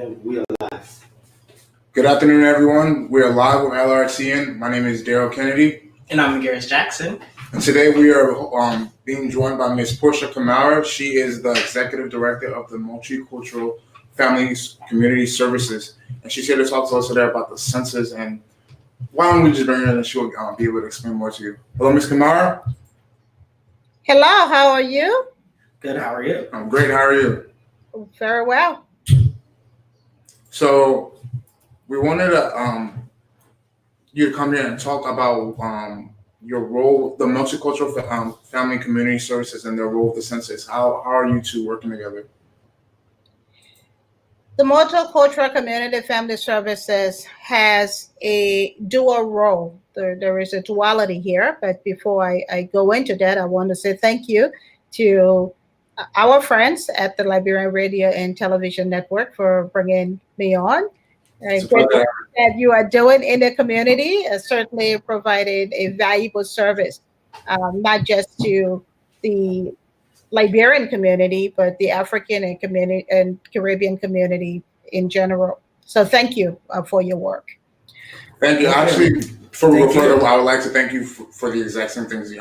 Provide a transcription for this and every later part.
And we are live. Good afternoon, everyone. We are live with Lrtn. My name is Daryl Kennedy. And I'm Garris Jackson. And today we are being joined by Ms. Portia Kamara. She is the Executive Director of the Multicultural Families Community Services. And she's here to talk to us today about the census. And why don't we just bring her in and she'll be able to explain more to you. Hello, Ms. Kamara. Hello, how are you? Good, how are you? I'm great. How are you? Very well. So we wanted you to come here and talk about your role, the Multicultural Family Community Services and their role with the census. How are you two working together? The Multicultural Community Family Services has a dual role. There is a duality here, but before I go into that, I want to say thank you to our friends at the Liberian Radio and Television Network for bringing me on. Great work that you are doing in the community, certainly providing a valuable service, not just to the Liberian community, but the African and Caribbean community in general. So thank you for your work. Thank you. Actually, further, I would like to thank you for the exact same things.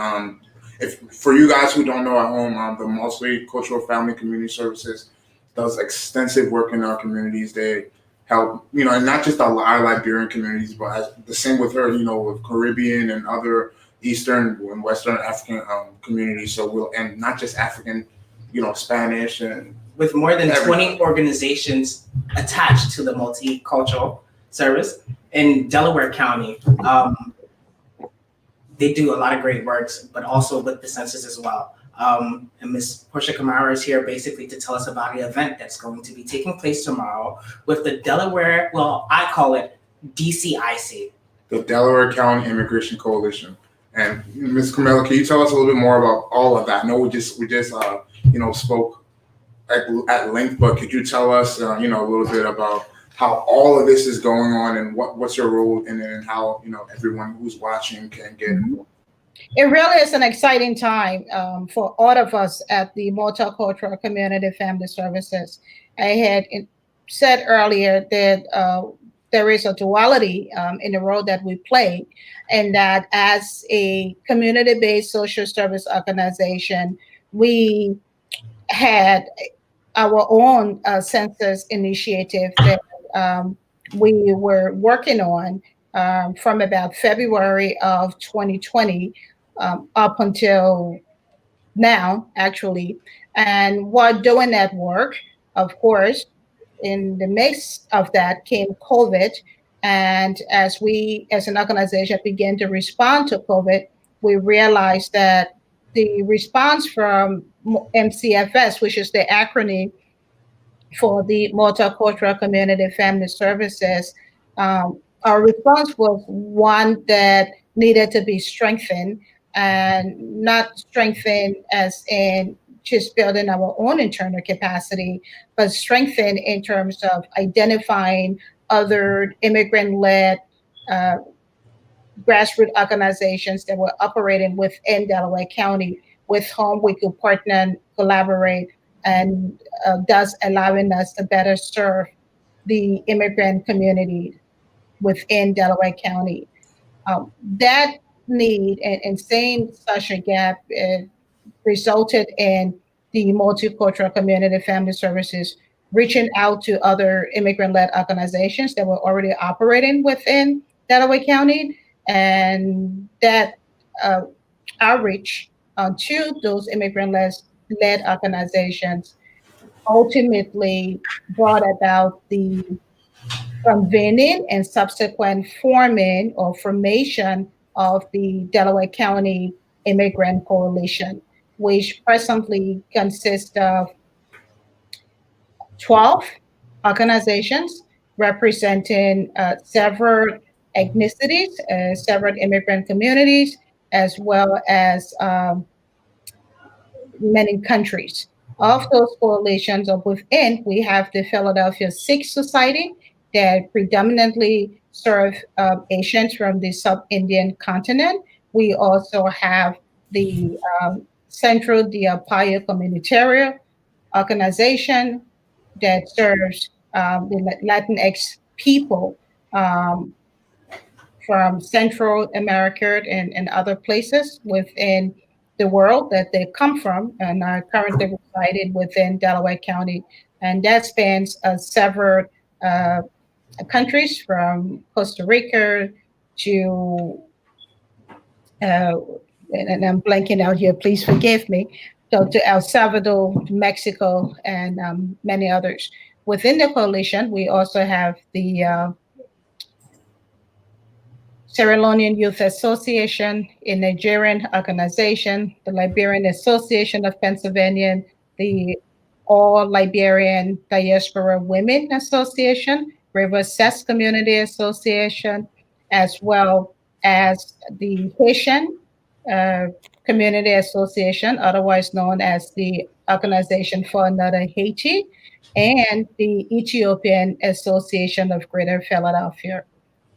If for you guys who don't know at home, the Multicultural Family Community Services does extensive work in our communities. They help, and not just our Liberian communities, but the same with her, with Caribbean and other Eastern and Western African communities. So and not just African, Spanish and with more than 20 organizations attached to the Multicultural Service in Delaware County. They do a lot of great works, but also with the census as well. And Ms. Portia Kamara is here basically to tell us about the event that's going to be taking place tomorrow with the Delaware, well, I call it DCIC. The Delaware County Immigration Coalition. And Ms. Kamara, can you tell us a little bit more about all of that? I know we just spoke at length, but could you tell us, a little bit about how all of this is going on and what's your role in it and how, everyone who's watching can get involved? It really is an exciting time for all of us at the Multicultural Community Family Services. I had said earlier that there is a duality in the role that we play, and that as a community-based social service organization, we had our own census initiative that we were working on from about February of 2020 up until now, actually. And while doing that work, of course, in the midst of that came COVID. And as we, as an organization, began to respond to COVID, we realized that the response from MCFS, which is the acronym for the Multicultural Community Family Services, our response was one that needed to be strengthened, and not strengthened as in just building our own internal capacity, but strengthened in terms of identifying other immigrant-led grassroots organizations that were operating within Delaware County, with whom we could partner and collaborate, and thus allowing us to better serve the immigrant community within Delaware County. That need and seeing such a gap resulted in the Multicultural Community Family Services reaching out to other immigrant-led organizations that were already operating within Delaware County, and that outreach to those immigrant-led organizations ultimately brought about the convening and subsequent forming or formation of the Delaware County Immigrant Coalition, which presently consists of 12 organizations representing several ethnicities, several immigrant communities, as well as many countries. Of those coalitions of within, we have the Philadelphia Sikh Society that predominantly serve Asians from the sub-Indian continent. We also have the Central Dia Paya Communitaria organization that serves the Latinx people from Central America and other places within the world that they come from and are currently resided within Delaware County. And that spans several countries from Costa Rica to, and I'm blanking out here, please forgive me, so to El Salvador, Mexico, and many others. Within the coalition, we also have the Sierra Leonean Youth Association, a Nigerian organization, the Liberian Association of Pennsylvania, the All Liberian Diaspora Women Association, River Cess Community Association, as well as the Haitian uh, Community Association, otherwise known as the Organization for Another Haiti, and the Ethiopian Association of Greater Philadelphia.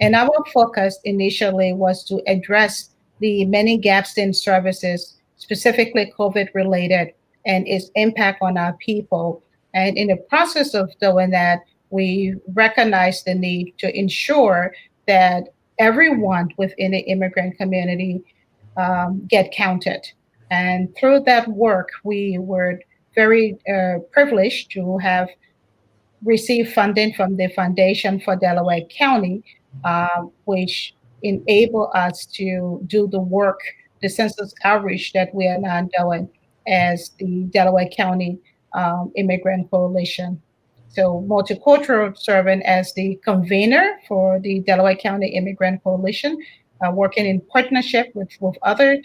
And our focus initially was to address the many gaps in services, specifically COVID related, and its impact on our people. And in the process of doing that, we recognized the need to ensure that everyone within the immigrant community get counted. And through that work, we were very privileged to have received funding from the Foundation for Delaware County, which enable us to do the work, the census outreach that we are now doing as the Delaware County Immigrant Coalition. So Multicultural serving as the convener for the Delaware County Immigrant Coalition, working in partnership with other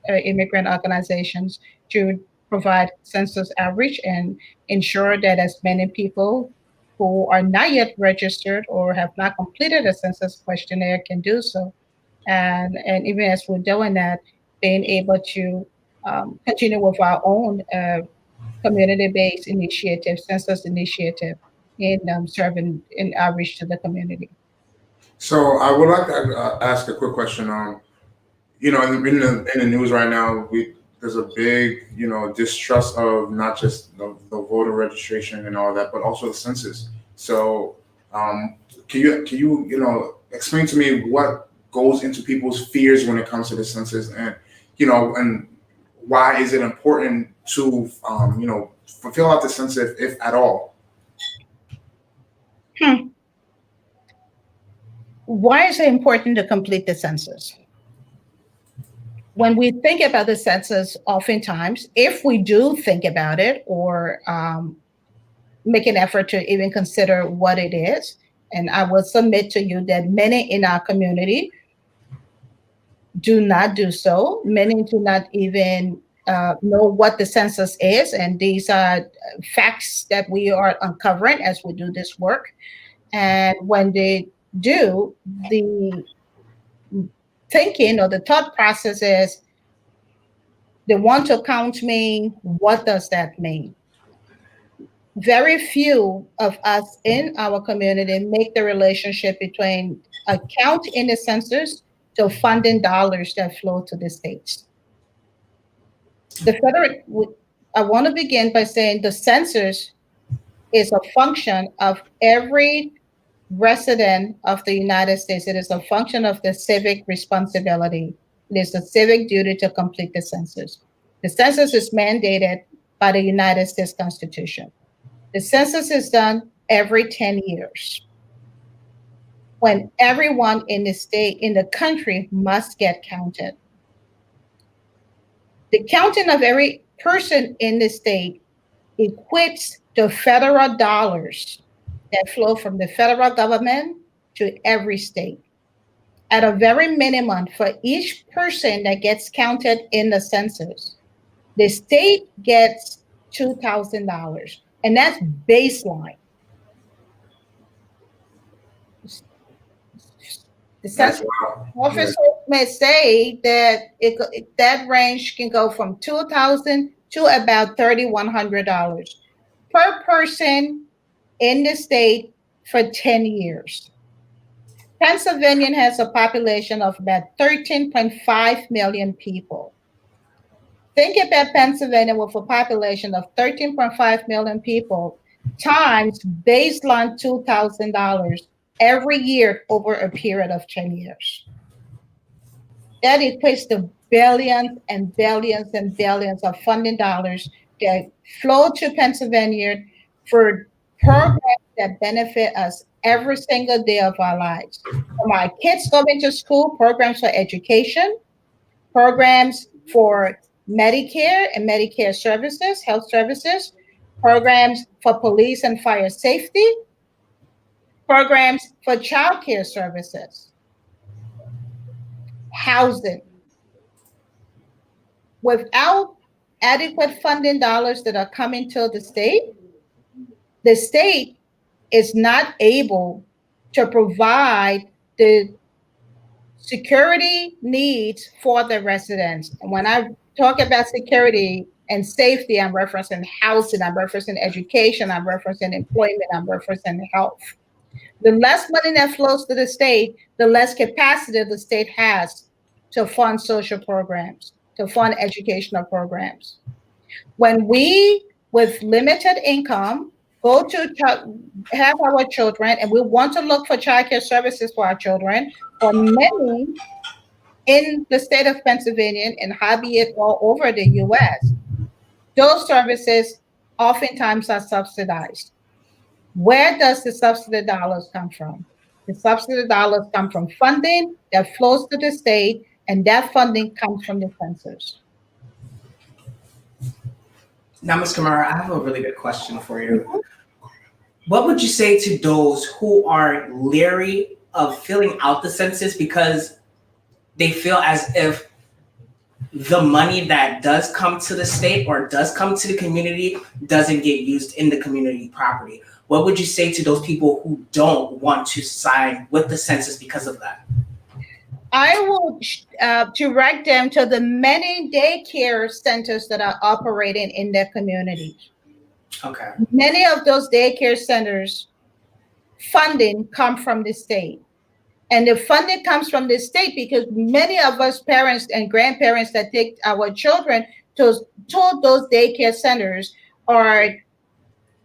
immigrant organizations to provide census outreach and ensure that as many people who are not yet registered or have not completed a census questionnaire can do so. And even as we're doing that, being able to continue with our own community-based initiative, census initiative, in serving in outreach to the community. So I would like to ask a quick question. In the news right now, there's a big distrust of not just the voter registration and all that, but also the census. So can you explain to me what goes into people's fears when it comes to the census, and why is it important to fulfill out the census if at all? Why is it important to complete the census? When we think about the census, oftentimes, if we do think about it or make an effort to even consider what it is, and I will submit to you that many in our community do not do so. Many do not even know what the census is, and these are facts that we are uncovering as we do this work. And when they do, the thinking or the thought process is, they want to count me. What does that mean? Very few of us in our community make the relationship between a count in the census to funding dollars that flow to the states. I want to begin by saying the census is a function of every resident of the United States. It is a function of the civic responsibility. It is a civic duty to complete the census. The census is mandated by the United States Constitution. The census is done every 10 years when everyone in the state, in the country, must get counted. The counting of every person in the state equates to federal dollars that flow from the federal government to every state. At a very minimum, for each person that gets counted in the census, the state gets $2,000, and that's baseline. The census officer may say that that range can go from $2,000 to about $3,100 per person in the state for 10 years. Pennsylvania has a population of about 13.5 million people. Think about Pennsylvania with a population of 13.5 million people. times baseline $2,000 every year over a period of 10 years. That equates to billions and billions and billions of funding dollars that flow to Pennsylvania for programs that benefit us every single day of our lives. From our kids going to school, programs for education, programs for Medicare and Medicare services, health services, programs for police and fire safety, programs for child care services, housing. Without adequate funding dollars that are coming to the state is not able to provide the security needs for the residents. And when I talk about security and safety, I'm referencing housing, I'm referencing education, I'm referencing employment, I'm referencing health. The less money that flows to the state, the less capacity the state has to fund social programs, to fund educational programs. When we, with limited income, go to have our children and we want to look for childcare services for our children, for many in the state of Pennsylvania and albeit all over the US, those services oftentimes are subsidized. Where does the subsidy dollars come from? The subsidy dollars come from funding that flows to the state, and that funding comes from the census. Now, Ms. Kamara, I have a really good question for you. What would you say to those who are leery of filling out the census because they feel as if the money that does come to the state or does come to the community doesn't get used in the community property? What would you say to those people who don't want to sign with the census because of that? I will direct them to the many daycare centers that are operating in their communities. Okay. Many of those daycare centers funding come from the state. And the funding comes from the state because many of us parents and grandparents that take our children to those daycare centers are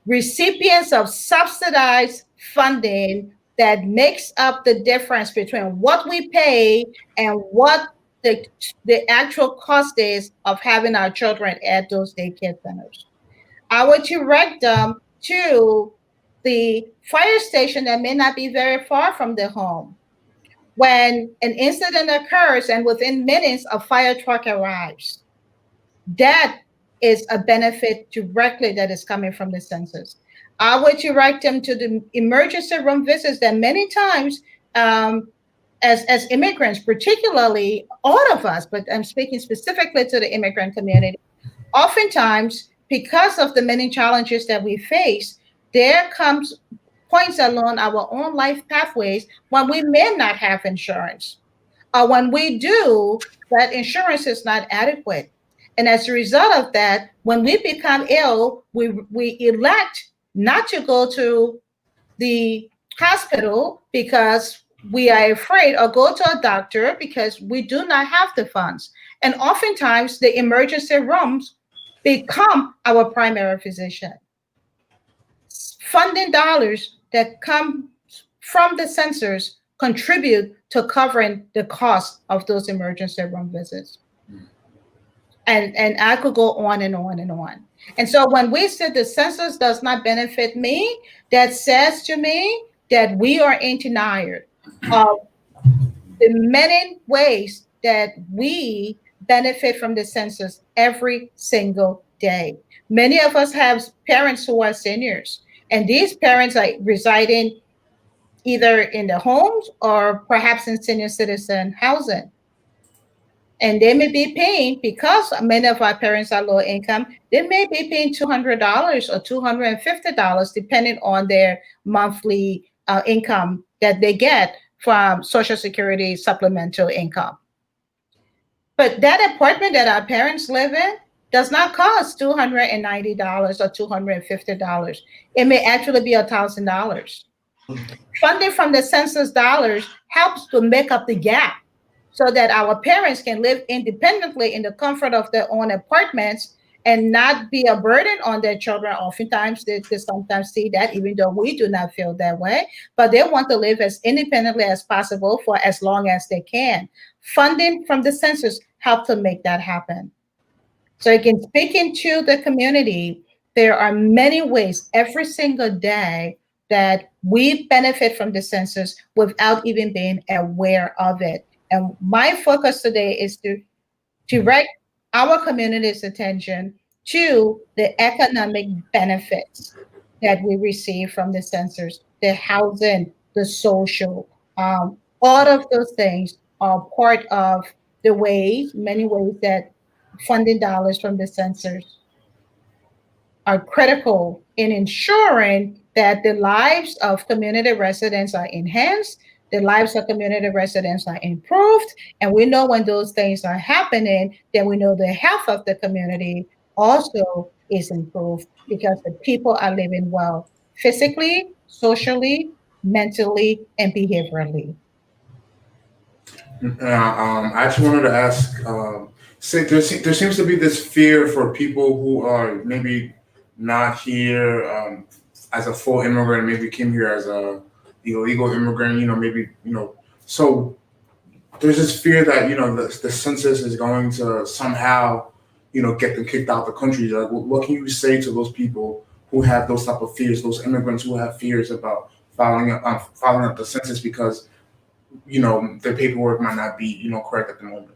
recipients of subsidized funding that makes up the difference between what we pay and what the actual cost is of having our children at those daycare centers. I would direct them to the fire station that may not be very far from their home. When an incident occurs and within minutes a fire truck arrives, that is a benefit directly that is coming from the census. I would direct them to the emergency room visits that many times as immigrants, particularly all of us, but I'm speaking specifically to the immigrant community, oftentimes because of the many challenges that we face, there comes points along our own life pathways when we may not have insurance. Or when we do, that insurance is not adequate. And as a result of that, when we become ill, we elect not to go to the hospital because we are afraid, or go to a doctor because we do not have the funds. And oftentimes the emergency rooms become our primary physician. Funding dollars that come from the census contribute to covering the cost of those emergency room visits. And I could go on and on and on. And so when we say the census does not benefit me, that says to me that we are in denial of the many ways that we benefit from the census every single day. Many of us have parents who are seniors, and these parents are residing either in the homes or perhaps in senior citizen housing. And they may be paying, because many of our parents are low income, they may be paying $200 or $250, depending on their monthly income that they get from Social Security supplemental income. But that apartment that our parents live in does not cost $290 or $250. It may actually be $1,000. Funding from the census dollars helps to make up the gap so that our parents can live independently in the comfort of their own apartments and not be a burden on their children. Oftentimes, they sometimes see that, even though we do not feel that way, but they want to live as independently as possible for as long as they can. Funding from the census help to make that happen. So again, speaking to the community, there are many ways every single day that we benefit from the census without even being aware of it. And my focus today is to direct our community's attention to the economic benefits that we receive from the census, the housing, the social, all of those things are part of the ways, many ways that funding dollars from the census are critical in ensuring that the lives of community residents are enhanced, the lives of community residents are improved, and we know when those things are happening, then we know the health of the community also is improved because the people are living well physically, socially, mentally, and behaviorally. I actually wanted to ask. Say there seems to be this fear for people who are maybe not here as a full immigrant, maybe came here as a illegal immigrant. Maybe So there's this fear that the census is going to somehow get them kicked out of the country. Like, what can you say to those people who have those type of fears? Those immigrants who have fears about following up the census because the paperwork might not be, correct at the moment.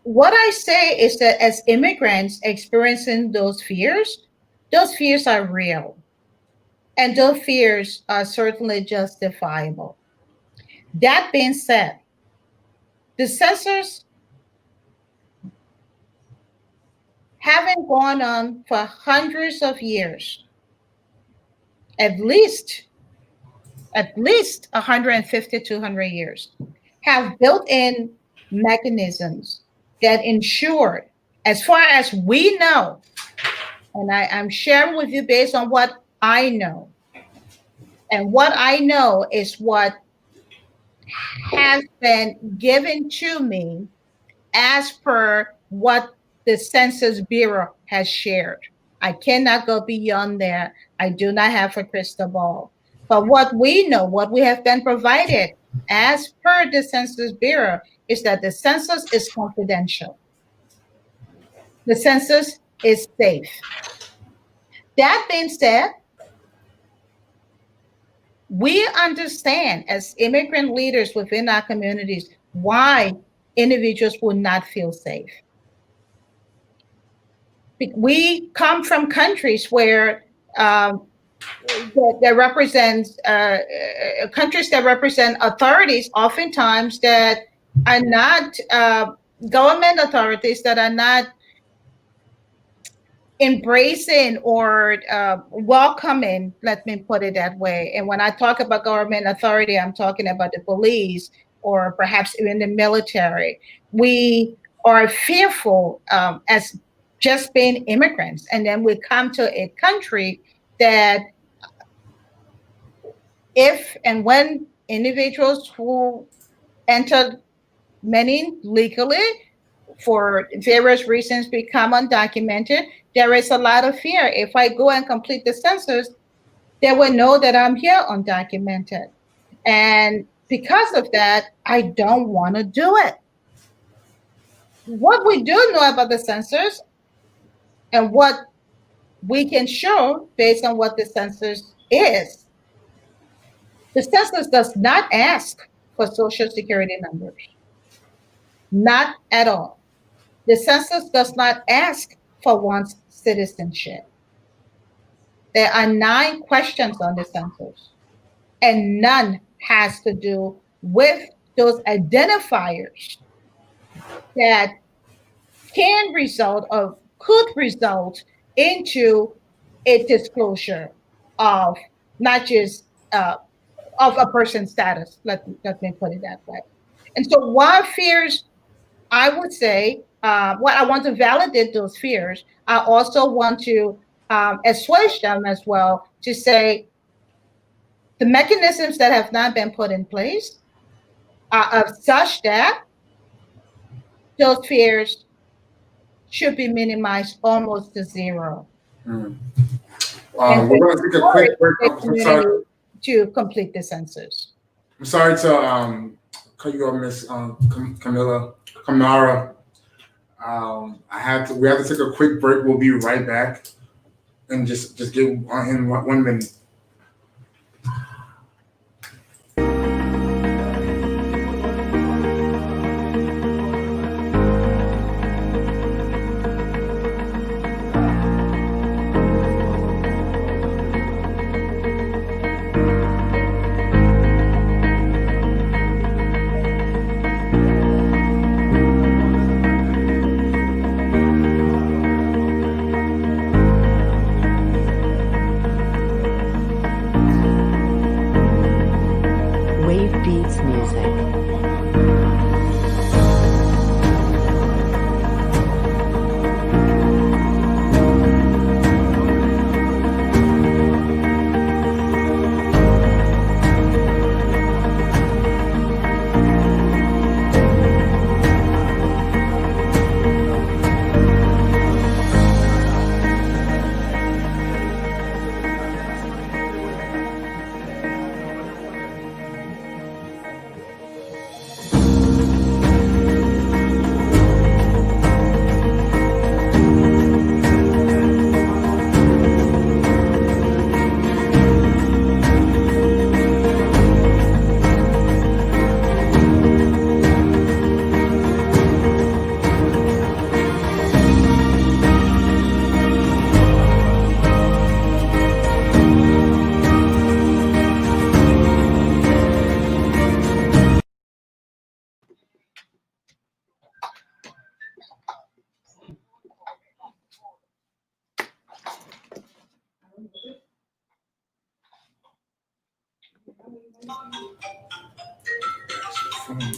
What I say is that as immigrants experiencing those fears are real. And those fears are certainly justifiable. That being said, the census having gone on for hundreds of years, at least 150, 200 years, have built in mechanisms that ensure, as far as we know, and I'm sharing with you based on what I know. And what I know is what has been given to me as per what the Census Bureau has shared. I cannot go beyond that. I do not have a crystal ball. But what we know, what we have been provided as per the Census Bureau, is that the census is confidential. The census is safe. That being said, we understand as immigrant leaders within our communities why individuals will not feel safe. We come from countries where that represents countries that represent authorities, oftentimes that are not government authorities, that are not embracing or welcoming, let me put it that way. And when I talk about government authority, I'm talking about the police or perhaps even the military. We are fearful as just being immigrants, and then we come to a country that if and when individuals who entered, many legally, for various reasons become undocumented, there is a lot of fear. If I go and complete the census, they will know that I'm here undocumented. And because of that, I don't want to do it. What we do know about the census and what we can show based on what the census is, the census does not ask for social security numbers. Not at all. The census does not ask for one's citizenship. There are 9 questions on the census, and none has to do with those identifiers that can result or could result into a disclosure of not just of a person's status. Let me put it that way. And so while fears, I would say, what I want to validate those fears, I also want to assuage them as well to say the mechanisms that have not been put in place are of such that those fears should be minimized almost to zero. Mm. And We're going to take a quick break. the I'm community sorry. to complete the census. I'm sorry to cut you off, Miss Kamara. We have to take a quick break. We'll be right back, and just give him 1 minute. Wave Beats Music.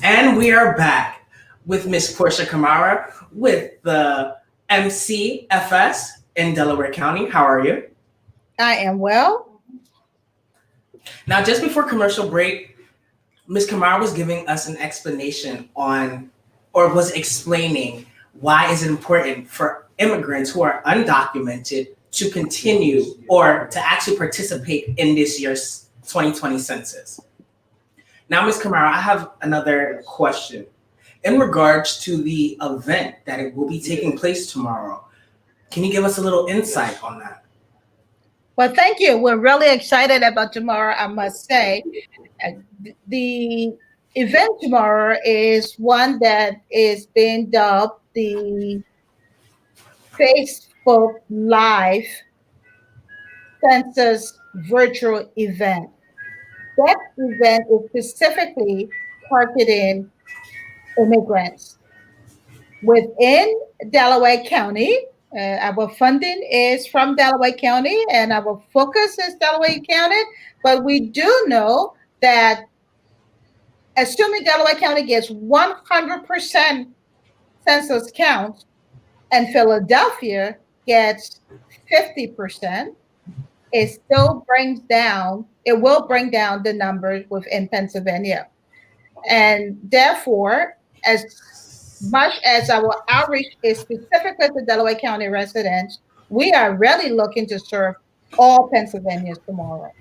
And we are back with Miss Portia Kamara with the MCFS in Delaware County. How are you? I am well. Now, just before commercial break, Ms. Kamara was giving us an explanation on, or was explaining why is it important for immigrants who are undocumented to continue or to actually participate in this year's 2020 census. Now, Ms. Kamara, I have another question. In regards to the event that it will be taking place tomorrow, can you give us a little insight on that? Well, thank you. We're really excited about tomorrow, I must say. The event tomorrow is one that is being dubbed the Facebook Live Census virtual event. That event is specifically targeting immigrants within Delaware County. Our funding is from Delaware County and our focus is Delaware County, but we do know that assuming Delaware County gets 100% census count and Philadelphia gets 50%, it will bring down the numbers within Pennsylvania. And therefore, as much as our outreach is specifically to Delaware County residents, we are really looking to serve all Pennsylvanians tomorrow.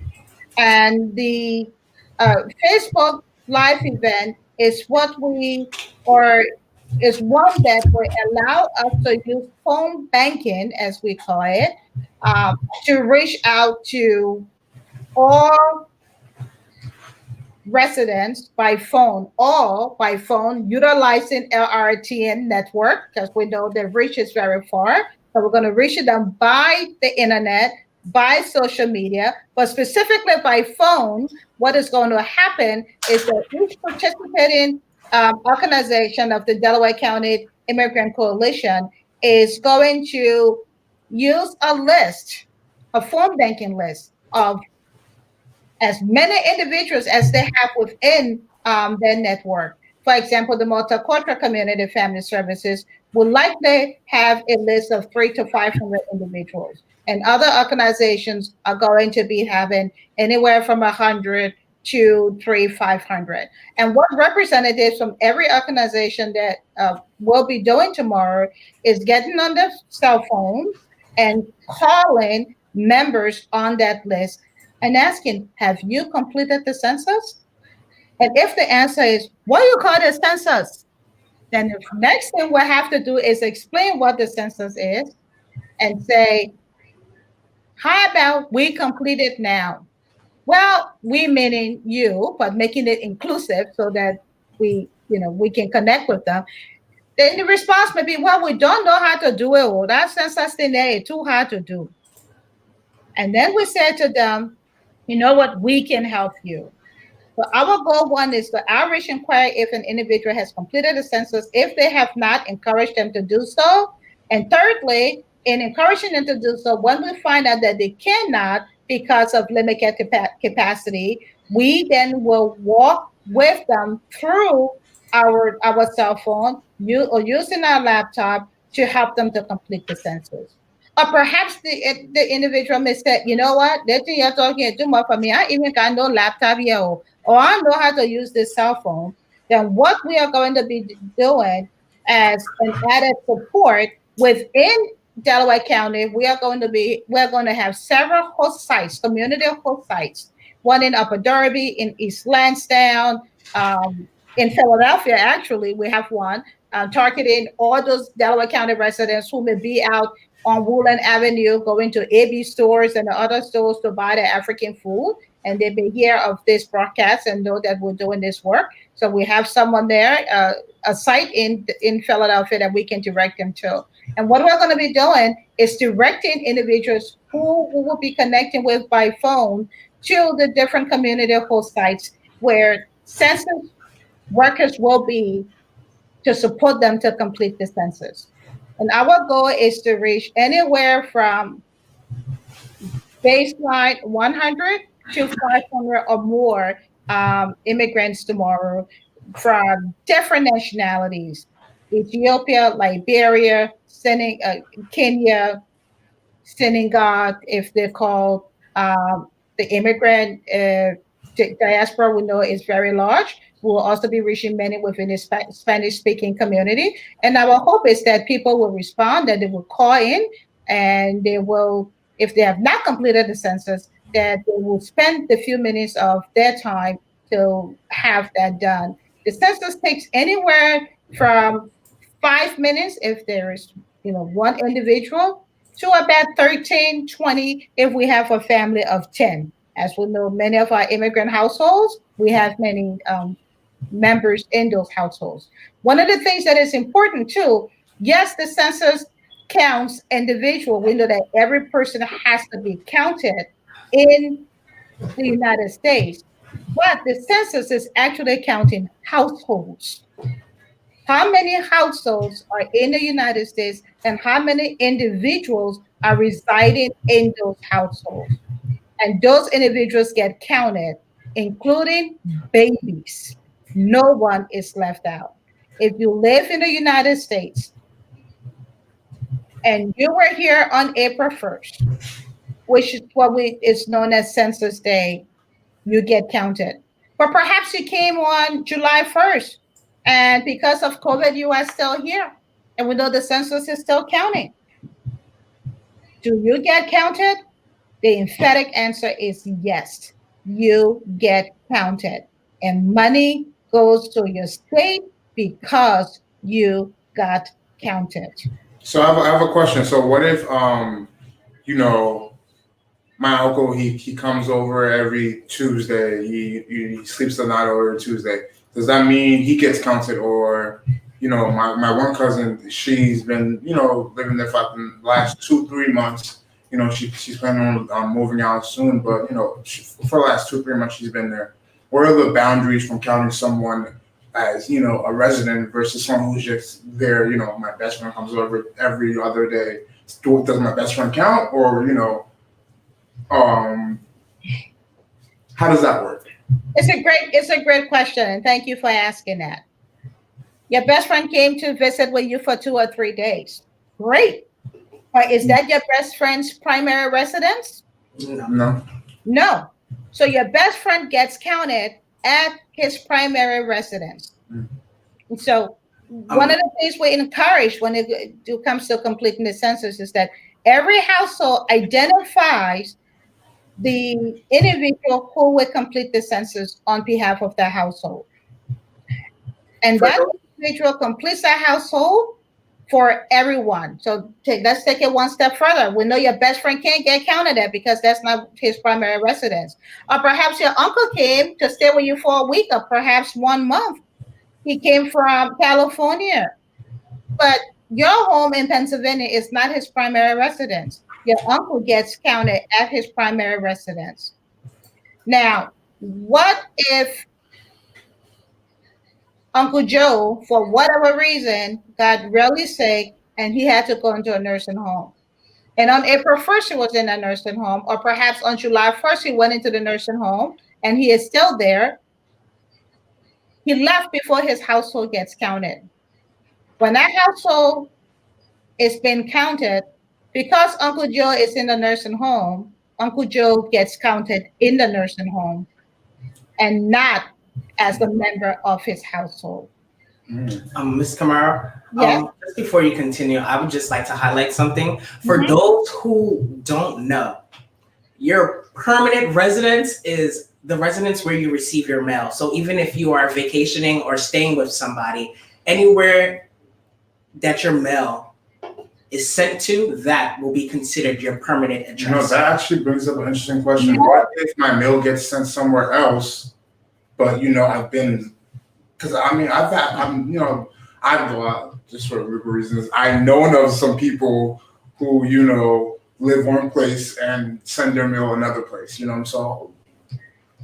And the Facebook Live event is one that will allow us to use phone banking, as we call it, to reach out to all residents by phone, utilizing Lrtn network, because we know the reach is very far. So we're going to reach them by the internet, by social media, but specifically by phone. What is going to happen is that each participating organization of the Delaware County Immigrant Coalition is going to use a phone banking list of as many individuals as they have within their network. For example, the Multicultural Community Family Services will likely have a list of 300 to 500 individuals. And other organizations are going to be having anywhere from 100 2, 3, 500. And what representatives from every organization that will be doing tomorrow is getting on the cell phone and calling members on that list and asking, have you completed the census? And if the answer is, what do you call the census? Then the next thing we'll have to do is explain what the census is and say, how about we complete it now? Well, we meaning you, but making it inclusive so that we can connect with them. Then the response may be, well, we don't know how to do it. Or that census thing there is too hard to do. And then we say to them, you know what, we can help you. So our goal one is to outreach inquire if an individual has completed the census. If they have not, encourage them to do so. And thirdly, in encouraging them to do so, when we find out that they cannot because of limited capacity, we then will walk with them through our cell phone or using our laptop to help them to complete the census. Or perhaps the individual may say, you know what, that thing you're talking too much for me. I even got no laptop here, or I know how to use this cell phone. Then what we are going to be doing as an added support within Delaware County, we're going to have several host sites, community host sites, one in Upper Darby, in East Lansdowne, in Philadelphia, actually, we have one targeting all those Delaware County residents who may be out on Woodland Avenue, going to AB stores and the other stores to buy the African food. And they may hear of this broadcast and know that we're doing this work. So we have someone there, a site in Philadelphia that we can direct them to. And what we're going to be doing is directing individuals who will be connecting with by phone to the different community host sites where census workers will be to support them to complete the census. And our goal is to reach anywhere from baseline 100 to 500 or more immigrants tomorrow from different nationalities: Ethiopia, Liberia, Kenya, Senegal, if they're called. The immigrant diaspora we know is very large. We'll also be reaching many within the Spanish-speaking community. And our hope is that people will respond, that they will call in, and they will, if they have not completed the census, that they will spend the few minutes of their time to have that done. The census takes anywhere from 5 minutes if there is, one individual, to about 13, 20 if we have a family of 10. As we know, many of our immigrant households, we have many members in those households. One of the things that is important too, yes, the census counts individual. We know that every person has to be counted in the United States, but the census is actually counting households. How many households are in the United States and how many individuals are residing in those households? And those individuals get counted, including babies. No one is left out. If you live in the United States and you were here on April 1st, which is what is known as Census Day, you get counted. But perhaps you came on July 1st, and because of COVID, you are still here. And we know the census is still counting. Do you get counted? The emphatic answer is yes, you get counted. And money goes to your state because you got counted. So I have a question. So what if, my uncle, he comes over every Tuesday. He sleeps the night over Tuesday. Does that mean he gets counted? Or, my one cousin, she's been, living there for the last 2-3 months. She's planning on moving out soon, but, for the last 2-3 months she's been there. What are the boundaries from counting someone as, a resident versus someone who's just there? My best friend comes over every other day. Does my best friend count? Or, how does that work? It's a great question, and thank you for asking that. Your best friend came to visit with you for 2 or 3 days. Great. But is that your best friend's primary residence? No. No. So your best friend gets counted at his primary residence. And so one of the things we encourage when it comes to completing the census is that every household identifies the individual who will complete the census on behalf of their household. And that individual completes that household for everyone. So let's take it one step further. We know your best friend can't get counted at because that's not his primary residence. Or perhaps your uncle came to stay with you for a week or perhaps 1 month. He came from California. But your home in Pennsylvania is not his primary residence. Your uncle gets counted at his primary residence. Now, what if Uncle Joe, for whatever reason, got really sick and he had to go into a nursing home? And on April 1st, he was in a nursing home, or perhaps on July 1st, he went into the nursing home and he is still there. He left before his household gets counted. When that household is being counted, because Uncle Joe is in the nursing home, Uncle Joe gets counted in the nursing home and not as a member of his household. Ms. Kamara, Yes. Just before you continue, I would just like to highlight something. For those who don't know, your permanent residence is the residence where you receive your mail. So even if you are vacationing or staying with somebody, anywhere that your mail is sent to, that will be considered your permanent address. You know, that actually brings up an interesting question. What if my mail gets sent somewhere else, but I've been, because just for legal reasons, I've known of some people who live one place and send their mail another place. So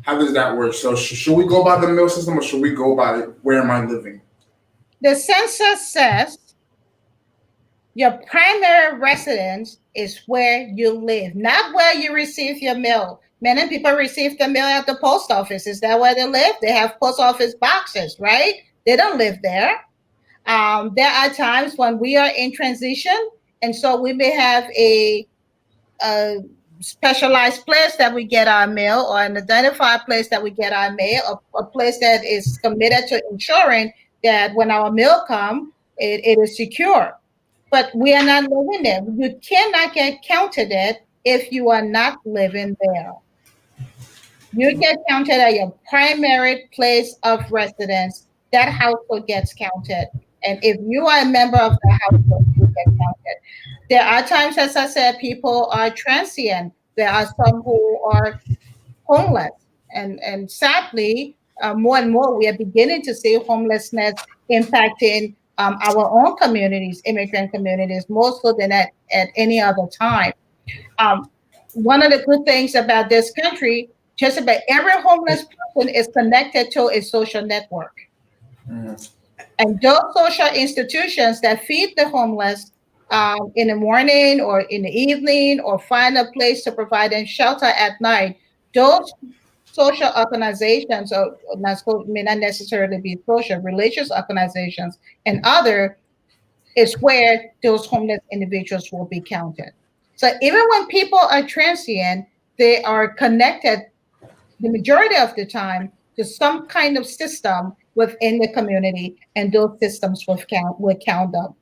how does that work? So should we go by the mail system, or should we go by where am I living? The census says your primary residence is where you live, not where you receive your mail. Many people receive the mail at the post office. Is that where they live? They have post office boxes, right? They don't live there. There are times when we are in transition, and so we may have a specialized place that we get our mail, or an identified place that we get our mail, or a place that is committed to ensuring that when our mail comes, it is secure. But we are not living there. You cannot get counted at if you are not living there. You get counted at your primary place of residence. That household gets counted. And if you are a member of the household, you get counted. There are times, as I said, people are transient. There are some who are homeless. And sadly, more and more, we are beginning to see homelessness impacting our own communities, immigrant communities, more so than at any other time. One of the good things about this country, just about every homeless person is connected to a social network. And those social institutions that feed the homeless in the morning or in the evening, or find a place to provide them shelter at night, those social organizations, or may not necessarily be social, religious organizations, and other, is where those homeless individuals will be counted. So even when people are transient, they are connected the majority of the time to some kind of system within the community, and those systems will count them.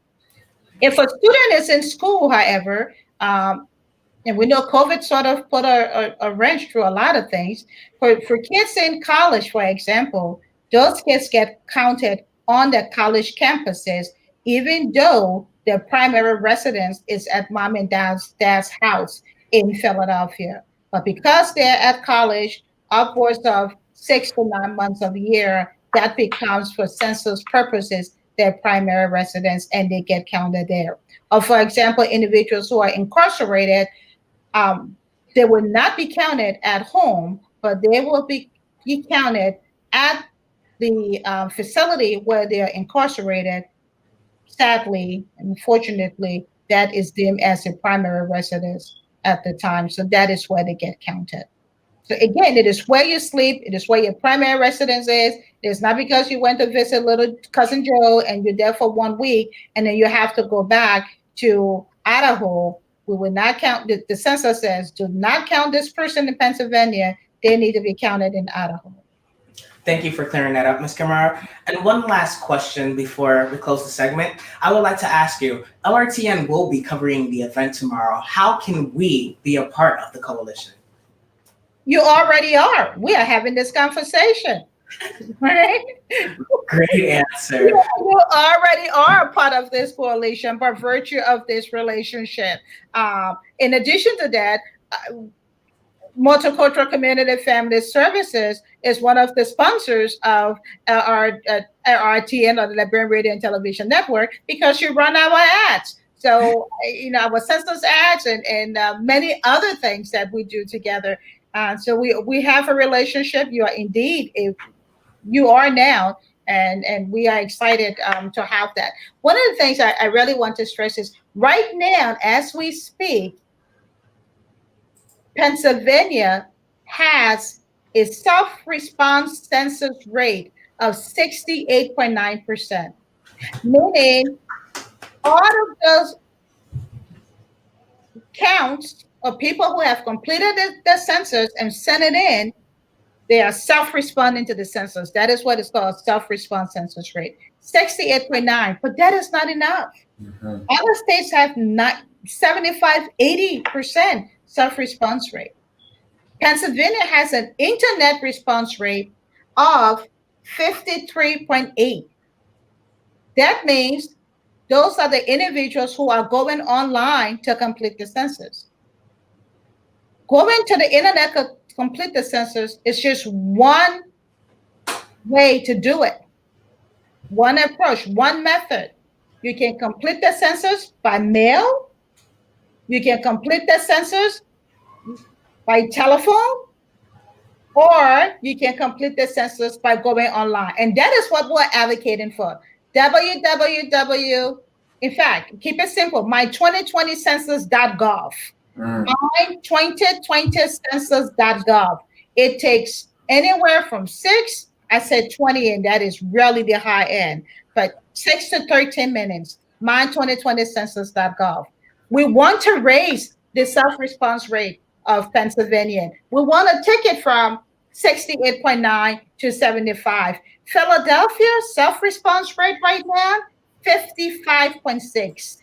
If a student is in school, however, and we know COVID sort of put a wrench through a lot of things. For kids in college, for example, those kids get counted on the college campuses, even though their primary residence is at mom and dad's house in Philadelphia. But because they're at college upwards of 6 to 9 months of the year, that becomes, for census purposes, their primary residence, and they get counted there. Or for example, individuals who are incarcerated, they will not be counted at home, but they will be counted at the facility where they are incarcerated. Sadly, unfortunately, that is deemed as a primary residence at the time. So that is where they get counted. So again, it is where you sleep. It is where your primary residence is. It's not because you went to visit little cousin Joe and you're there for 1 week and then you have to go back to Idaho. We will not count. The census says, do not count this person in Pennsylvania they need to be counted in Idaho. Thank you for clearing that up, Ms. Kamara. And one last question before we close the segment. I would like to ask you, LRTN will be covering the event tomorrow. How can we be a part of the coalition? You already are. We are having this conversation. Right? Great answer. You already are a part of this coalition by virtue of this relationship. In addition to that, Multicultural Community Family Services is one of the sponsors of our Lrtn, or the Liberian Radio and Television Network, because you run our ads. So, our census ads and many other things that we do together. So we have a relationship. You are indeed, you are now, and we are excited to have that. One of the things I really want to stress is right now, as we speak, Pennsylvania has a self-response census rate of 68.9%, meaning all of those counts of people who have completed the census and sent it in, they are self-responding to the census. That is what is called self-response census rate, 68.9. But that is not enough. Other states have 75, 80% self-response rate. Pennsylvania has an internet response rate of 53.8. That means those are the individuals who are going online to complete the census. Going to the internet to complete the census is just one way to do it. One approach, one method. You can complete the census by mail. You can complete the census by telephone, or you can complete the census by going online. And that is what we're advocating for. In fact, keep it simple, my2020census.gov. My2020census.gov. It takes anywhere from 6, I said 20, and that is really the high end, but 6 to 13 minutes. My2020census.gov. We want to raise the self-response rate of Pennsylvania. We want to take it from 68.9 to 75. Philadelphia self-response rate right now, 55.6.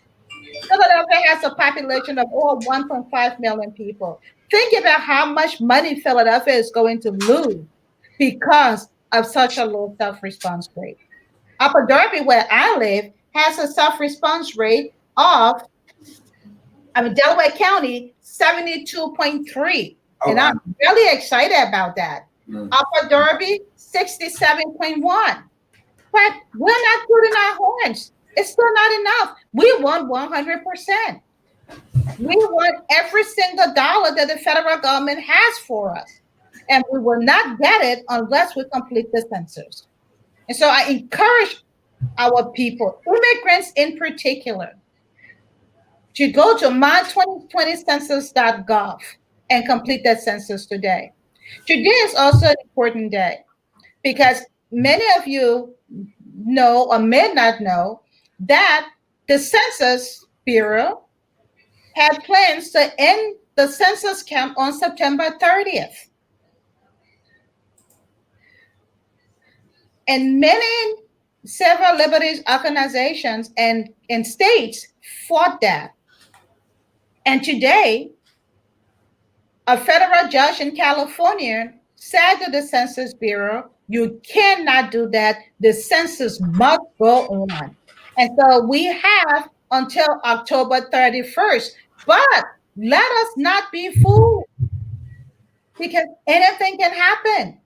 Philadelphia has a population of over 1.5 million people. Think about how much money Philadelphia is going to lose because of such a low self-response rate. Upper Darby, where I live, has a self-response rate of, Delaware County, 72.3. Oh, and I'm really excited about that. Upper Darby, 67.1. But we're not putting our horns. It's still not enough. We want 100%. We want every single dollar that the federal government has for us. And we will not get it unless we complete the census. And so I encourage our people, immigrants in particular, to go to my2020census.gov and complete that census today. Today is also an important day because many of you know or may not know that the Census Bureau had plans to end the census count on September 30th. And several liberties organizations and states fought that. And today, a federal judge in California said to the Census Bureau, you cannot do that. The census must go on. And so we have until October 31st. But let us not be fooled, because anything can happen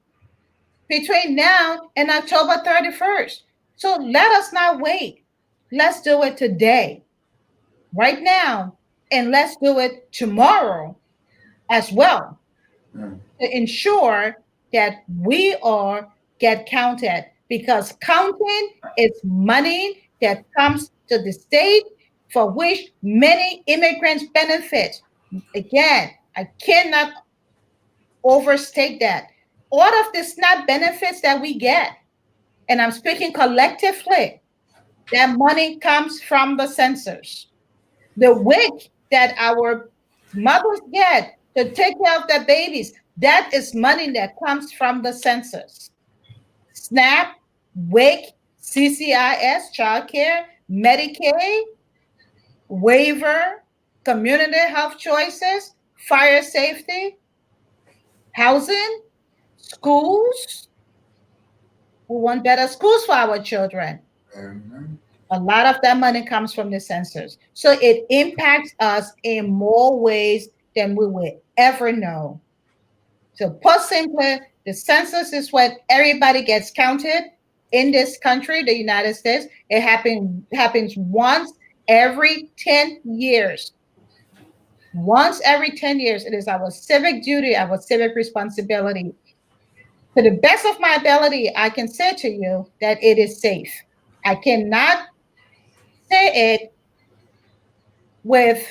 between now and October 31st. So let us not wait. Let's do it today, right now, and let's do it tomorrow as well to ensure that we all get counted, because counting is money that comes to the state for which many immigrants benefit. Again, I cannot overstate that. All of the SNAP benefits that we get, and I'm speaking collectively, that money comes from the census. The WIC that our mothers get to take care of their babies, That is money that comes from the census. SNAP, WIC, CCIS, childcare, Medicaid, waiver, community health choices, fire safety, housing, schools. We want better schools for our children. Amen. A lot of that money comes from the census. So it impacts us in more ways than we will ever know. So put simply, the census is when everybody gets counted in this country, the United States. It happens once every 10 years. Once every 10 years. It is our civic duty, our civic responsibility. To the best of my ability, I can say to you that it is safe. I cannot say it with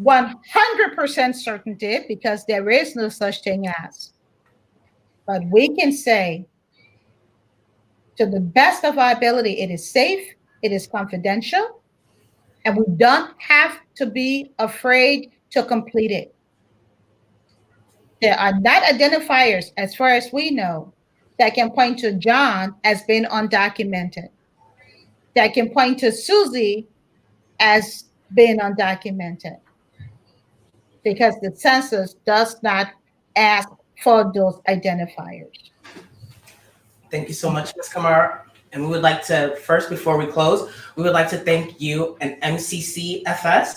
100% certainty because there is no such thing as. But we can say, to the best of our ability, it is safe, it is confidential, and we don't have to be afraid to complete it. There are not identifiers, as far as we know, that can point to John as being undocumented, that can point to Susie as being undocumented, because the census does not ask for those identifiers. Thank you so much, Ms. Kamara. And we would like to, first, before we close, we would like to thank you and MCCFS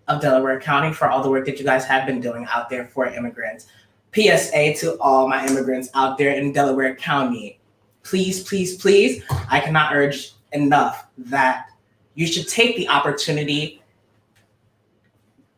of Delaware County for all the work that you guys have been doing out there for immigrants. PSA to all my immigrants out there in Delaware County. Please, please, please, I cannot urge enough that you should take the opportunity,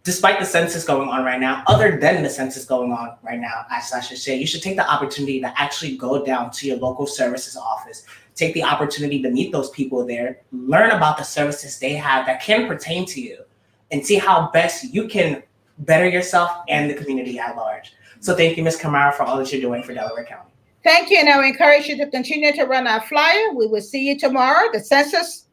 despite the census going on right now, other than the census going on right now, as I should say, you should take the opportunity to actually go down to your local services office, take the opportunity to meet those people there, learn about the services they have that can pertain to you, and see how best you can better yourself and the community at large. So thank you, Ms. Kamara, for all that you're doing for Delaware County. Thank you, and I would encourage you to continue to run our flyer. We will see you tomorrow. The census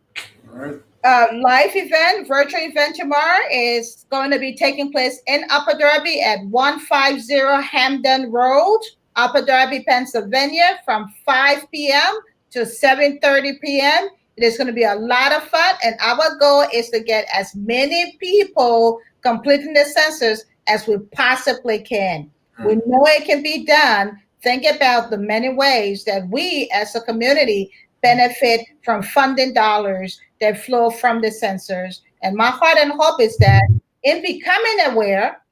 All right. live event, virtual event tomorrow is going to be taking place in Upper Darby at 150 Hampden Road, Upper Darby, Pennsylvania, from 5 p.m. to 7:30 p.m. It is going to be a lot of fun, and our goal is to get as many people completing the census as we possibly can. We know it can be done. Think about the many ways that we as a community benefit from funding dollars that flow from the census. And my heart and hope is that in becoming aware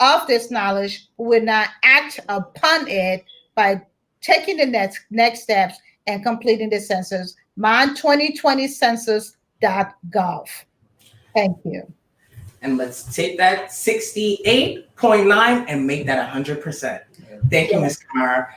of this knowledge, we will not act upon it by taking the next steps and completing the census. My2020census.gov. Thank you. And let's take that 68.9 and make that 100%. Thank you, Ms. Kamara.